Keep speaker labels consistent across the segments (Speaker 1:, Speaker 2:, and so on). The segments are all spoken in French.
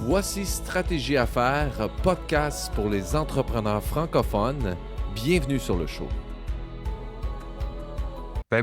Speaker 1: Voici Stratégie à faire, podcast pour les entrepreneurs francophones. Bienvenue sur le show.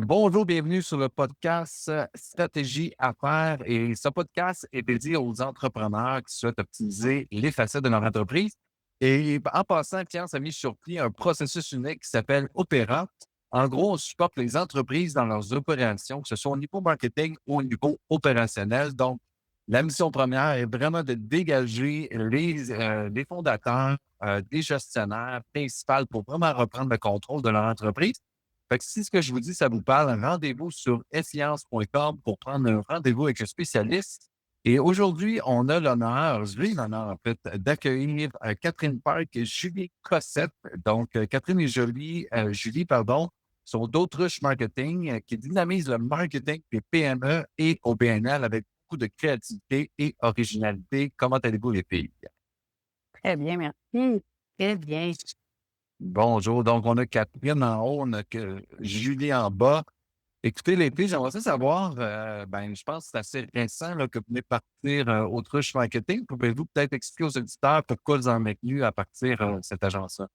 Speaker 2: Bonjour, bienvenue sur le podcast Stratégie à faire. Et ce podcast est dédié aux entrepreneurs qui souhaitent optimiser les facettes de leur entreprise. Et en passant, Pierre s'est mis sur pied un processus unique qui s'appelle Opéra. En gros, on supporte les entreprises dans leurs opérations, que ce soit au niveau marketing ou au niveau opérationnel. Donc, la mission première est vraiment de dégager les fondateurs, des gestionnaires principaux pour vraiment reprendre le contrôle de leur entreprise. Fait que si ce que je vous dis, ça vous parle, rendez-vous sur science.com pour prendre un rendez-vous avec un spécialiste. Et aujourd'hui, on a l'honneur, j'ai l'honneur en fait, d'accueillir Catherine Park et Julie Cossette. Donc, Catherine et Julie, pardon, sont d'Autruche Marketing qui dynamise le marketing des PME et au BNL avec beaucoup de créativité et originalité. Comment allez-vous les filles?
Speaker 3: Très bien, merci. Très bien.
Speaker 2: Bonjour. Donc, on a Catherine en haut, on a Julie en bas. Écoutez, les filles, j'aimerais ça savoir, je pense que c'est assez récent là, que vous venez de partir Autruche Marketing. Pouvez-vous peut-être expliquer aux auditeurs pourquoi vous en êtes venus à partir cette agence-là?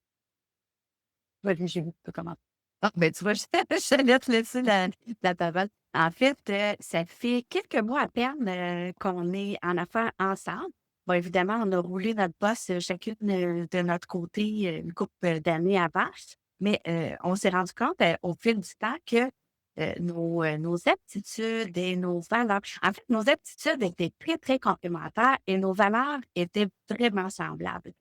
Speaker 3: Vas-y, Julie, tu peux commencer. Ah, ben, tu vois, j'allais te laisser la parole. En fait, ça fait quelques mois à peine qu'on est en affaires ensemble. Bon, évidemment, on a roulé notre boss chacune de notre côté une couple d'années avant, mais on s'est rendu compte au fil du temps que nos aptitudes et nos valeurs, en fait, nos aptitudes étaient très, très complémentaires et nos valeurs étaient vraiment semblables.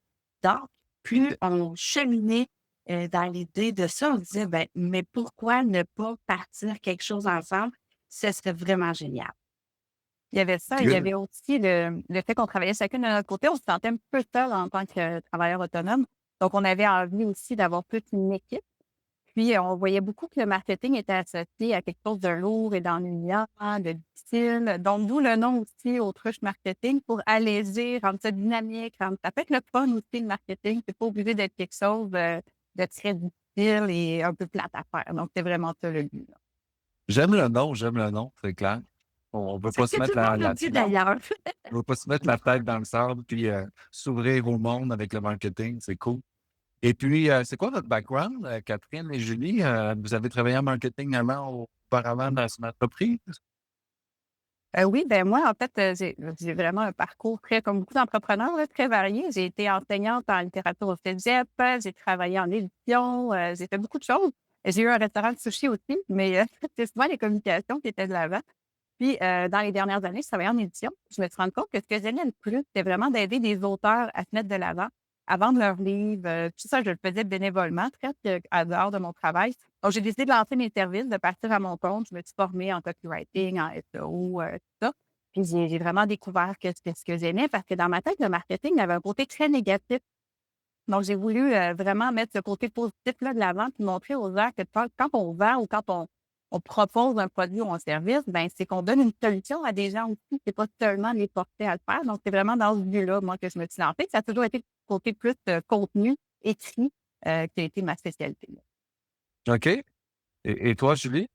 Speaker 3: Donc, plus on cheminait dans l'idée de ça, on disait, ben, mais pourquoi ne pas partir quelque chose ensemble? Ce serait vraiment génial. Il y avait ça, il y
Speaker 2: Good.
Speaker 3: avait aussi le fait qu'on travaillait chacune de notre côté. On se sentait un peu seul en tant que travailleur autonome. Donc, on avait envie aussi d'avoir plus une équipe. Puis, on voyait beaucoup que le marketing était associé à quelque chose de lourd et d'ennuyant, de difficile. Donc, d'où le nom aussi Autruche Marketing pour alléger, rendre ça dynamique, ça peut être le fun aussi, le marketing. C'est pas obligé d'être quelque chose de très difficile et un peu plate à faire. Donc, c'est vraiment ça le but, là.
Speaker 2: J'aime le nom, c'est clair. On ne veut
Speaker 3: C'est
Speaker 2: pas
Speaker 3: ce
Speaker 2: se
Speaker 3: que tout
Speaker 2: mettre
Speaker 3: le monde nous dit d'ailleurs.
Speaker 2: on veut pas se mettre la tête dans le sable puis s'ouvrir au monde avec le marketing, c'est cool. Et puis, c'est quoi votre background, Catherine et Julie? Vous avez travaillé en marketing avant auparavant dans une entreprise?
Speaker 3: Oui, ben moi, en fait, j'ai vraiment un parcours très comme beaucoup d'entrepreneurs, là, très varié. J'ai été enseignante en littérature au cégep, j'ai travaillé en édition, j'ai fait beaucoup de choses. J'ai eu un restaurant de sushi aussi, mais c'est souvent les communications qui étaient de l'avant. Puis, dans les dernières années, je travaillais en édition. Je me suis rendu compte que ce que j'aimais le plus, c'était vraiment d'aider des auteurs à se mettre de l'avant, à vendre leurs livres. Tout ça, je le faisais bénévolement, presque à dehors de mon travail. Donc, j'ai décidé de lancer mes services, de partir à mon compte. Je me suis formée en copywriting, en SEO, tout ça. Puis, j'ai vraiment découvert que c'était ce que j'aimais parce que dans ma tête, le marketing avait un côté très négatif. Donc, j'ai voulu vraiment mettre ce côté positif-là de l'avant puis montrer aux gens que quand on vend ou quand on propose un produit ou un service, ben c'est qu'on donne une solution à des gens aussi. C'est pas seulement les porter à le faire. Donc, c'est vraiment dans ce but-là, moi, que je me suis lancée. Ça a toujours été le côté plus contenu, écrit, qui a été ma spécialité.
Speaker 2: OK. Et toi, Julie?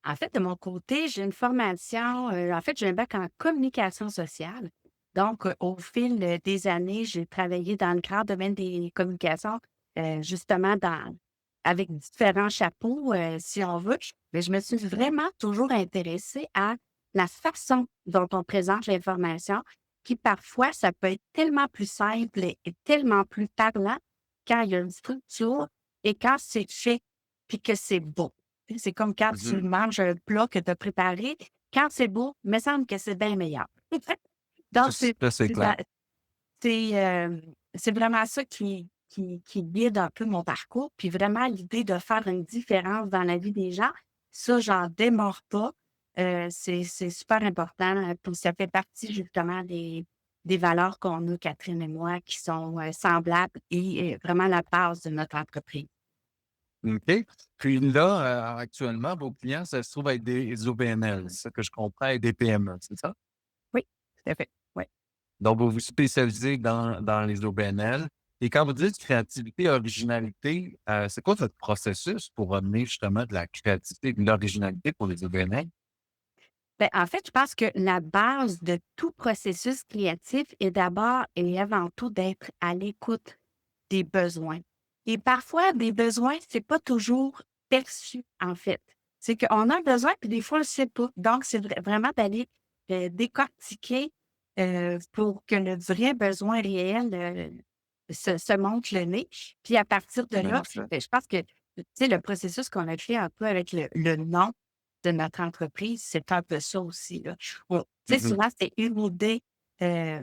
Speaker 4: En fait, de mon côté, j'ai une formation, en fait, j'ai un bac en communication sociale. Donc, au fil des années, j'ai travaillé dans le grand domaine des communications, justement avec différents chapeaux, si on veut. Mais je me suis vraiment toujours intéressée à la façon dont on présente l'information, qui parfois, ça peut être tellement plus simple et tellement plus parlant quand il y a une structure et quand c'est fait, puis que c'est beau. C'est comme quand tu
Speaker 2: Mhm.
Speaker 4: manges un plat que tu as préparé. Quand c'est beau, il me semble que c'est bien meilleur. Donc,
Speaker 2: Ça, c'est
Speaker 4: c'est
Speaker 2: clair.
Speaker 4: ça c'est vraiment ça qui guide un peu mon parcours. Puis vraiment, l'idée de faire une différence dans la vie des gens, ça, j'en démords pas. C'est super important. Puis ça fait partie justement des valeurs qu'on a, Catherine et moi, qui sont semblables et vraiment la base de notre entreprise.
Speaker 2: OK. Puis là, actuellement, vos clients, ça se trouve être des OBNL, c'est ça que je comprends, et des PME, c'est ça?
Speaker 3: Oui, tout à fait. Oui.
Speaker 2: Donc, vous vous spécialisez dans les OBNL. Et quand vous dites créativité, originalité, c'est quoi votre processus pour amener justement de la créativité et de l'originalité pour les OBNL?
Speaker 4: En fait, je pense que la base de tout processus créatif est d'abord et avant tout d'être à l'écoute des besoins. Et parfois, des besoins, c'est pas toujours perçu, en fait. C'est qu'on a un besoin, puis des fois, on le sait pas. Donc, c'est vraiment d'aller décortiquer pour que le vrai besoin réel se montre le nez. Puis à partir de
Speaker 2: Ben,
Speaker 4: là, je pense que tu sais, le processus qu'on a fait un peu avec le nom de notre entreprise, c'est un peu ça aussi, là. Tu sais,
Speaker 2: mhm.
Speaker 4: souvent, c'est une idée euh,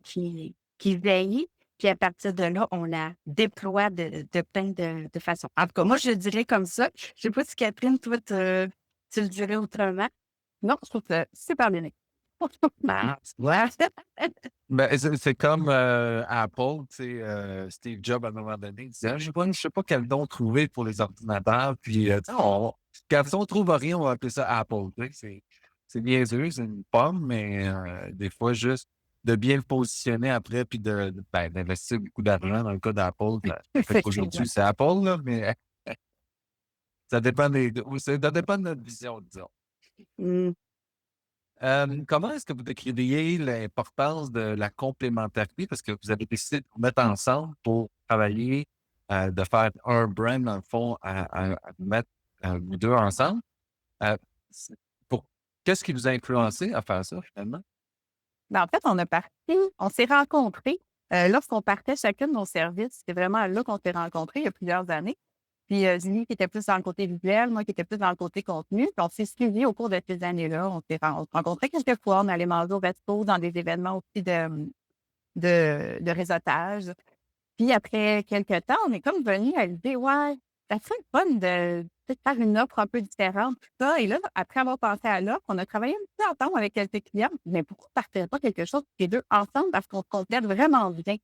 Speaker 4: qui veille, puis à partir de là, on la déploie de plein de façons. En tout cas, moi, je le dirais comme ça. Je sais pas si Catherine, toi, tu le dirais autrement.
Speaker 3: Non, je trouve que c'est super bien écrit.
Speaker 4: Ben, tu vois.
Speaker 2: Ben, c'est comme Apple, tu sais, Steve Jobs, à un moment donné, il disait: «Ah, je sais pas quel nom trouver pour les ordinateurs, puis tu sais, quand on trouve rien, on va appeler ça Apple», tu sais, c'est niaiseux, c'est une pomme, mais des fois, juste de bien le positionner après, puis d'investir beaucoup d'argent dans le cas d'Apple, ça fait
Speaker 3: Effectivement.
Speaker 2: qu'aujourd'hui, c'est Apple, là, mais ça dépend de notre vision, disons.
Speaker 4: Hmm.
Speaker 2: Comment est-ce que vous décririez l'importance de la complémentarité? Parce que vous avez décidé de vous mettre ensemble pour travailler, de faire un brand, dans le fond, à mettre vous deux ensemble. Euh, c'est- pour, qu'est-ce qui vous a influencé à faire ça, finalement?
Speaker 3: En fait, on s'est rencontrés lorsqu'on partait chacun de nos services. C'est vraiment là qu'on s'est rencontrés il y a plusieurs années. Puis Julie qui était plus dans le côté visuel, moi qui étais plus dans le côté contenu. Puis on s'est suivis au cours de ces années-là. On s'est rencontrés quelques fois. On allait manger au resto, dans des événements aussi de réseautage. Puis après quelques temps, on est comme venu à l'idée, ouais, ça serait le fun de peut-être faire une offre un peu différente, tout ça. Et là, après avoir pensé à l'offre, on a travaillé un petit peu ensemble avec quelques clients. Mais pourquoi ne partir pas quelque chose les deux ensemble parce qu'on se complète vraiment bien?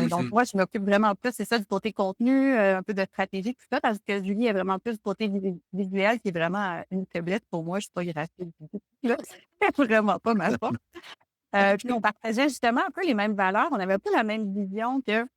Speaker 3: Donc,
Speaker 2: Mhm.
Speaker 3: moi, je m'occupe vraiment plus, c'est ça, du côté contenu, un peu de stratégie, tout ça, parce que Julie est vraiment plus du côté visuel, qui est vraiment une faiblesse pour moi. Je suis pas graphique. Là, c'est vraiment pas ma force. Puis on partageait justement un peu les mêmes valeurs. On avait un peu la même vision que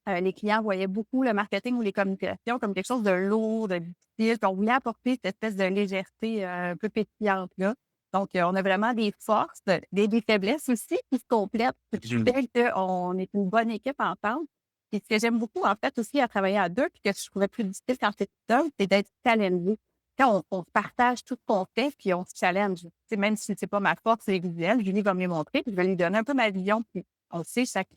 Speaker 3: les clients voyaient beaucoup le marketing ou les communications comme quelque chose de lourd, de difficile. Puis on voulait apporter cette espèce de légèreté un peu pétillante-là. Donc, on a vraiment des forces, des faiblesses aussi qui se complètent, ce qui
Speaker 2: Mhm.
Speaker 3: fait qu'on est une bonne équipe ensemble. Puis ce que j'aime beaucoup, en fait, aussi à travailler à deux, puis que je trouvais plus difficile quand c'est seul, c'est d'être challengé. Quand on se partage tout ce qu'on fait, puis on se challenge. Tu sais, même si c'est pas ma force, c'est visuel, Julie va me les montrer, puis je vais lui donner un peu ma vision, puis on le sait, chaque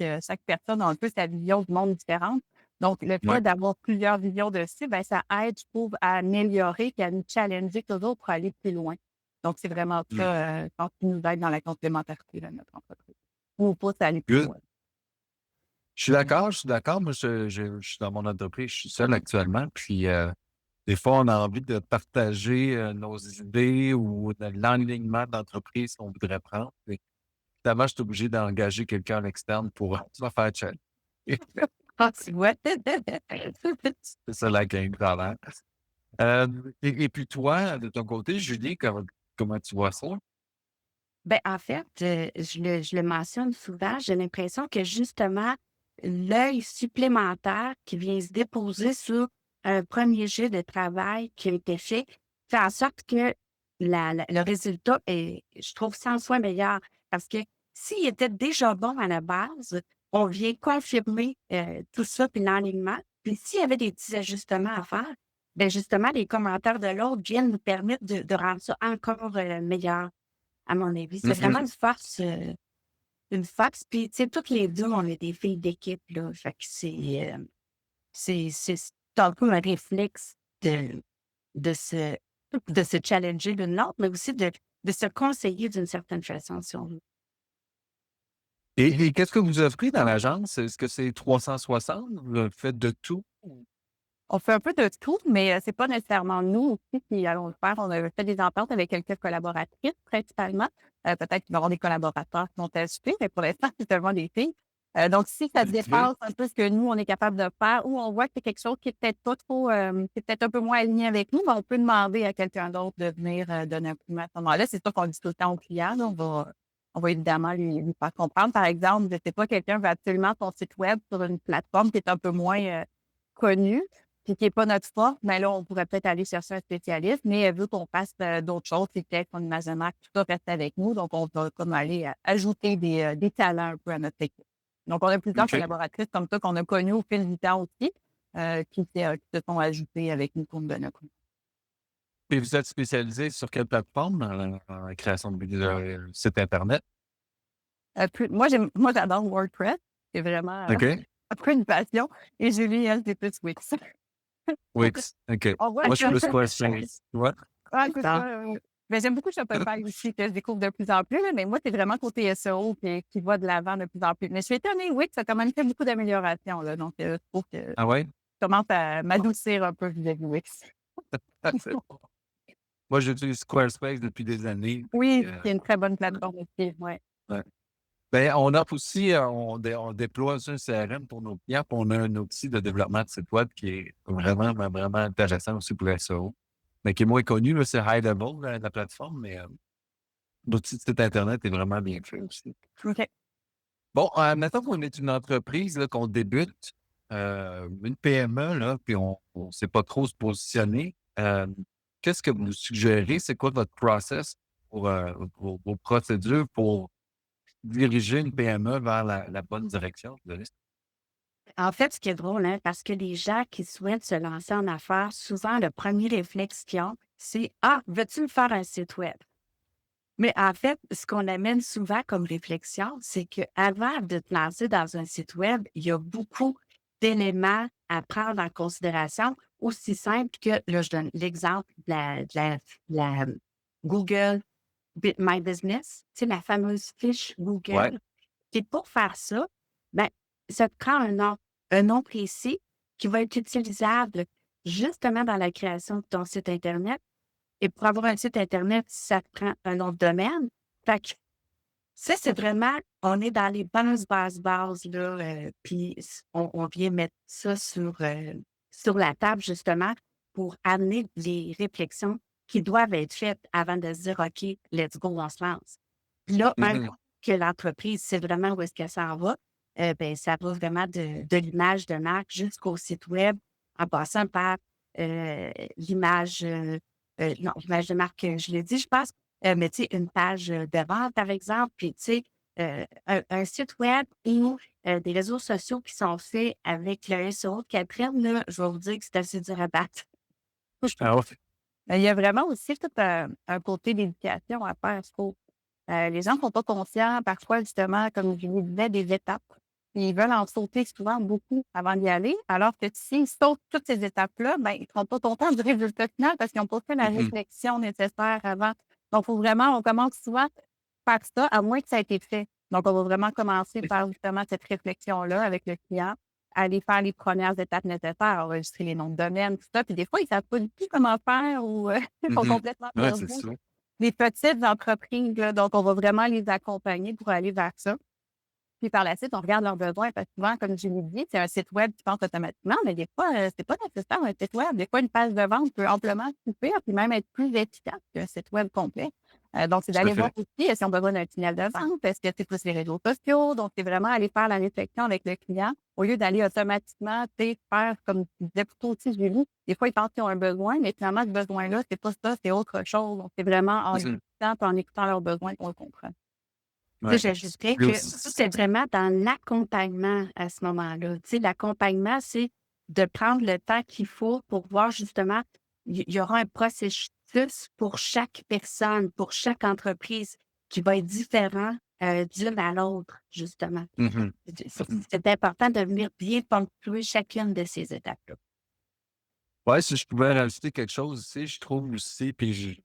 Speaker 3: personne a un peu sa vision du monde différente. Donc, le
Speaker 2: Ouais.
Speaker 3: fait d'avoir plusieurs visions dessus, ben, ça aide, je trouve, à améliorer et à nous challenger toujours pour aller plus loin. Donc, c'est vraiment
Speaker 2: Mhm.
Speaker 3: ça, je pense, qui nous aide dans la complémentarité de notre entreprise. Nous pousse à aller plus
Speaker 2: Good.
Speaker 3: loin.
Speaker 2: Je suis d'accord. Moi, je suis dans mon entreprise, je suis seul actuellement, puis des fois, on a envie de partager nos idées ou de l'enlignement d'entreprise qu'on voudrait prendre. Évidemment, je suis obligé d'engager quelqu'un à l'externe pour me faire challenger.
Speaker 3: Ah, tu vois?
Speaker 2: C'est ça la game quand et puis toi, de ton côté, Julie, comment tu vois ça?
Speaker 4: En fait, je le mentionne souvent, j'ai l'impression que justement, l'œil supplémentaire qui vient se déposer sur un premier jet de travail qui a été fait, fait en sorte que le résultat est, je trouve, 100 fois meilleur. Parce que s'il était déjà bon à la base, on vient confirmer tout ça, puis l'alignement. Puis s'il y avait des petits ajustements à faire, bien justement, les commentaires de l'autre viennent nous permettre de rendre ça encore meilleur. À mon avis, c'est vraiment
Speaker 2: Mhm.
Speaker 4: une force. Puis, tu sais, toutes les 2, on est des filles d'équipe, là. Fait que c'est un peu un réflexe de se de se challenger l'une l'autre, mais aussi de se conseiller d'une certaine façon, si on veut.
Speaker 2: Et qu'est-ce que vous offrez dans l'agence? Est-ce que c'est 360? Vous faites de tout?
Speaker 3: On fait un peu de tout, mais c'est pas nécessairement nous aussi qui allons le faire. On a fait des ententes avec quelques collaboratrices principalement. Peut-être qu'il va y avoir des collaborateurs qui vont t'ajouter, mais pour l'instant, c'est seulement des filles. Donc, si ça
Speaker 2: Good.
Speaker 3: dépasse un peu ce que nous, on est capable de faire ou on voit que c'est quelque chose qui est peut-être pas trop, qui est peut-être un peu moins aligné avec nous, ben, on peut demander à quelqu'un d'autre de venir donner un coup de main à ce moment-là. C'est sûr qu'on dit tout le temps au client, là, on va évidemment lui faire comprendre. Par exemple, je sais pas, quelqu'un veut absolument son site web sur une plateforme qui est un peu moins connue. puis qui n'est pas notre force, mais là, on pourrait peut-être aller chercher un spécialiste, mais elle veut qu'on fasse d'autres choses, c'est peut-être qu'on imagine que tout ça reste avec nous, donc on va comme aller ajouter des talents un peu à notre équipe. Donc, on a plusieurs
Speaker 2: OK.
Speaker 3: collaboratrices comme ça qu'on a connues au fil du temps aussi, qui se sont ajoutées avec nous pour nous donner un coup.
Speaker 2: Puis vous êtes spécialisé sur quelle plateforme dans la création de site Internet?
Speaker 3: Moi, j'adore WordPress. C'est vraiment
Speaker 2: OK.
Speaker 3: après une passion. Et Julie, elle, c'est plus Wix.
Speaker 2: Wix. OK.
Speaker 3: On voit
Speaker 2: Moi, je suis
Speaker 3: que
Speaker 2: plus Squarespace. Tu vois?
Speaker 3: ah, c'est
Speaker 4: Bon.
Speaker 3: ça, mais j'aime beaucoup Shopify aussi, que je découvre de plus en plus, là, mais moi, c'est vraiment côté SEO qui va de l'avant de plus en plus. Mais je suis étonnée, Wix a quand même fait beaucoup d'améliorations, là, donc je trouve que je
Speaker 2: Ah ouais?
Speaker 3: commence à m'adoucir un peu vis-à-vis Wix.
Speaker 2: C'est bon. Moi, j'utilise Squarespace depuis des années.
Speaker 3: Oui,
Speaker 2: Puis,
Speaker 3: c'est une très bonne plateforme aussi, ouais.
Speaker 2: ouais. Ben, on offre aussi, on déploie aussi un CRM pour nos clients, puis on a un outil de développement de site web qui est vraiment, vraiment intéressant aussi pour les SEO, mais qui est moins connu, là, c'est High Level, la plateforme, mais l'outil de site Internet est vraiment bien fait aussi.
Speaker 3: OK.
Speaker 2: Bon, mettons qu'on est une entreprise, là, qu'on débute, une PME, là, puis on ne sait pas trop se positionner. Qu'est-ce que vous suggérez? C'est quoi votre process pour vos procédures pour diriger une PME vers la bonne direction?
Speaker 4: En fait, ce qui est drôle, hein, parce que les gens qui souhaitent se lancer en affaires, souvent, le premier réflexe qu'ils ont, c'est Ah, veux-tu me faire un site web? Mais en fait, ce qu'on amène souvent comme réflexion, c'est qu'avant de te lancer dans un site web, il y a beaucoup d'éléments à prendre en considération, aussi simple que, là, je donne l'exemple de la Google My Business, tu sais, la fameuse fiche
Speaker 2: Ouais.
Speaker 4: Google. Et pour faire ça, ben, ça te prend un nom précis qui va être utilisable justement dans la création de ton site Internet. Et pour avoir un site Internet, ça te prend un nom de domaine. Fait que ça, c'est vraiment, on est dans les bases, là, puis on vient mettre ça sur la table, justement, pour amener les réflexions qui doivent être faites avant de se dire, OK, let's go, on se lance. Puis là, un
Speaker 2: Mhm.
Speaker 4: coup que l'entreprise sait vraiment où est-ce qu'elle s'en va, ben, ça va vraiment de l'image de marque jusqu'au site web, en passant par l'image, non, l'image de marque, je l'ai dit, je pense, mais tu sais, une page de vente, par exemple, puis tu sais, un site web ou des réseaux sociaux qui sont faits avec le SEO de Catherine, là, je vais vous dire que c'est assez dur à battre.
Speaker 2: Ah ouais.
Speaker 3: Mais il y a vraiment aussi tout un côté d'éducation à faire, je trouve. Les gens ne sont pas conscients parfois, justement, comme je vous disais, des étapes. Ils veulent en sauter souvent beaucoup avant d'y aller, alors que s'ils sautent toutes ces étapes-là, ben, ils ne seront pas contents du résultat final parce qu'ils n'ont pas fait la
Speaker 2: Mhm.
Speaker 3: réflexion nécessaire avant. Donc, il faut vraiment, on commence souvent par ça, à moins que ça ait été fait. Donc, on va vraiment commencer par justement cette réflexion-là avec le client, aller faire les premières étapes nécessaires, enregistrer les noms de domaine, tout ça. Puis des fois, ils ne savent pas du tout comment faire ou ils sont
Speaker 2: Mhm.
Speaker 3: complètement
Speaker 2: Ouais, c'est
Speaker 3: perdus.
Speaker 2: ça.
Speaker 3: Les petites entreprises, là, donc on va vraiment les accompagner pour aller vers ça. Puis par la suite, on regarde leurs besoins parce que souvent, comme je l'ai dit, c'est un site web qui pense automatiquement, mais des fois, c'est pas nécessaire un site web. Des fois, une page de vente peut amplement suffire puis même être plus efficace qu'un site web complet. Donc, c'est
Speaker 2: Tout à
Speaker 3: d'aller voir
Speaker 2: fait.
Speaker 3: aussi s'ils ont besoin d'un tunnel de vente, est-ce que c'est plus les réseaux sociaux. Donc, c'est vraiment aller faire la réflexion avec le client au lieu d'aller automatiquement, tu sais, faire comme tu disais plutôt aussi, Julie. Des fois, ils pensent qu'ils ont un besoin, mais finalement, ce besoin-là, c'est pas ça, c'est autre chose. Donc, c'est vraiment en
Speaker 2: Mhm.
Speaker 3: discutant et en écoutant leurs besoins qu'on le comprend.
Speaker 4: Tu sais,
Speaker 2: Ouais.
Speaker 4: j'ajouterais
Speaker 2: Puis
Speaker 4: que
Speaker 2: aussi,
Speaker 4: ça, c'est vraiment dans l'accompagnement à ce moment-là. Tu sais, l'accompagnement, c'est de prendre le temps qu'il faut pour voir justement, il y aura un processus pour chaque personne, pour chaque entreprise qui va être différent d'une à l'autre, justement.
Speaker 2: mhm.
Speaker 4: C'est important de venir bien ponctuer chacune de ces étapes-là.
Speaker 2: Ouais, si je pouvais rajouter quelque chose ici, je trouve aussi, puis je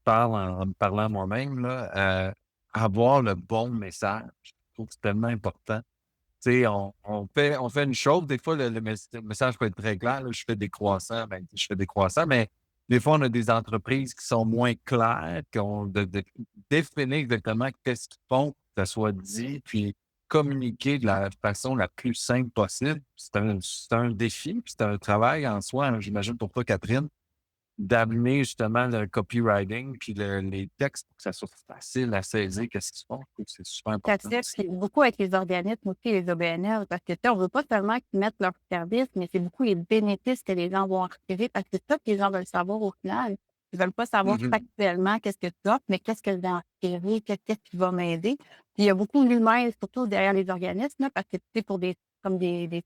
Speaker 2: parle en me parlant moi-même, là, avoir le bon message. Je trouve que c'est tellement important. Tu sais, on fait une chose, des fois, le message peut être très clair, là, je fais des croissants, ben, je fais des croissants, mais des fois, on a des entreprises qui sont moins claires, qui ont de définir exactement qu'est-ce qu'ils font, que ça soit dit, puis communiquer de la façon la plus simple possible. C'est un défi, puis c'est un travail en soi, hein, j'imagine pour toi, Catherine, d'amener justement le copywriting puis les textes pour que ça soit facile à saisir qu'est-ce qu'ils font. Je trouve que c'est super important
Speaker 3: Tout à fait.
Speaker 2: aussi.
Speaker 3: Puis beaucoup avec les organismes aussi, les OBNL, parce que tu sais, on veut pas seulement qu'ils mettent leurs services, mais c'est beaucoup les bénéfices que les gens vont en retirer, parce que c'est ça que les gens veulent savoir au final. Ils veulent pas savoir
Speaker 2: Mhm.
Speaker 3: factuellement qu'est-ce que tu offres, mais qu'est-ce que je vais en retirer, qu'est-ce qui va m'aider. Puis il y a beaucoup l'humain, surtout derrière les organismes, là, parce que tu sais, pour des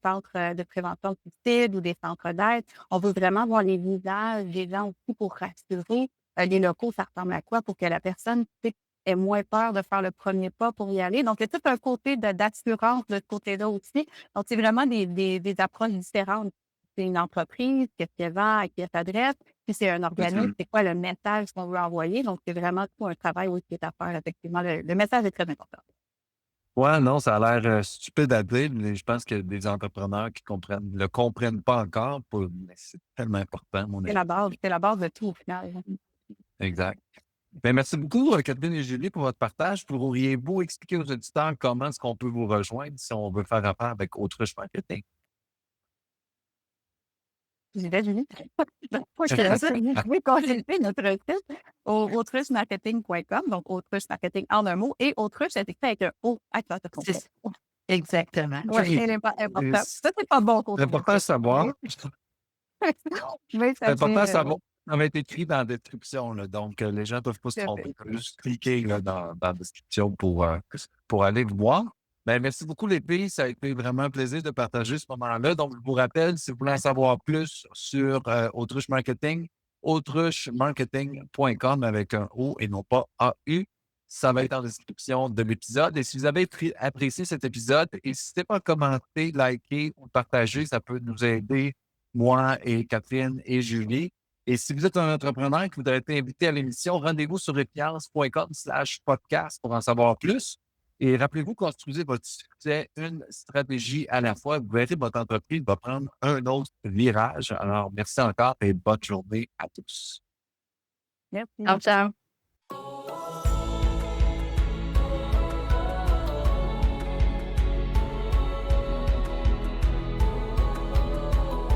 Speaker 3: centres de prévention de suicide ou des centres d'aide, on veut vraiment voir les visages des gens aussi pour rassurer. Les locaux, ça ressemble à quoi pour que la personne, tu sais, ait moins peur de faire le premier pas pour y aller. Donc, il y a tout un côté d'assurance de ce côté-là aussi. Donc, c'est vraiment des approches différentes. C'est une entreprise, qu'est-ce qu'elle vend, à qui elle s'adresse. Puis c'est un organisme,
Speaker 2: Mhm.
Speaker 3: c'est quoi le message qu'on veut envoyer. Donc, c'est vraiment tout un travail aussi qui est à faire, effectivement. Le message est très important.
Speaker 2: Ouais, non, ça a l'air stupide à dire, mais je pense qu'il y a des entrepreneurs qui le comprennent pas encore, mais c'est tellement important, à mon avis.
Speaker 3: C'est la base de tout au final.
Speaker 2: Exact. Ben, merci beaucoup, Catherine et Julie, pour votre partage. Pourriez-vous expliquer aux auditeurs comment est-ce qu'on peut vous rejoindre si on veut faire affaire avec Autruche Marketing?
Speaker 3: J'y vais, Julie. Je te laisse. Vous pouvez consulter notre site au autruchemarketing.com, donc autruche marketing en un mot, et autruche, c'est écrit avec un O à la
Speaker 4: C'est
Speaker 3: complète.
Speaker 4: ça. Exactement.
Speaker 3: Oui, c'est important. Ça, c'est pas bon
Speaker 2: C'est
Speaker 3: côté.
Speaker 2: important à savoir.
Speaker 3: Oui,
Speaker 2: C'est
Speaker 3: ça
Speaker 2: important à
Speaker 3: fait.
Speaker 2: savoir. Ça va être écrit dans la description, là, donc les gens ne peuvent pas se
Speaker 3: Tout à
Speaker 2: tromper.
Speaker 3: fait.
Speaker 2: Ils peuvent juste cliquer là, dans la description pour aller le voir. Ben, merci beaucoup, les filles. Ça a été vraiment un plaisir de partager ce moment-là. Donc, je vous rappelle, si vous voulez en savoir plus sur Autruche Marketing, autruchemarketing.com avec un O et non pas AU. Ça va être en description de l'épisode. Et si vous avez apprécié cet épisode, n'hésitez pas à commenter, liker ou partager. Ça peut nous aider, moi et Catherine et Julie. Et si vous êtes un entrepreneur qui voudrait être invité à l'émission, rendez-vous sur epiance.com/podcast pour en savoir plus. Et rappelez-vous, construisez votre succès une stratégie à la fois. Vous verrez, votre entreprise va prendre un autre virage. Alors, merci encore et bonne journée à tous.
Speaker 3: Merci.
Speaker 4: Ciao, ciao.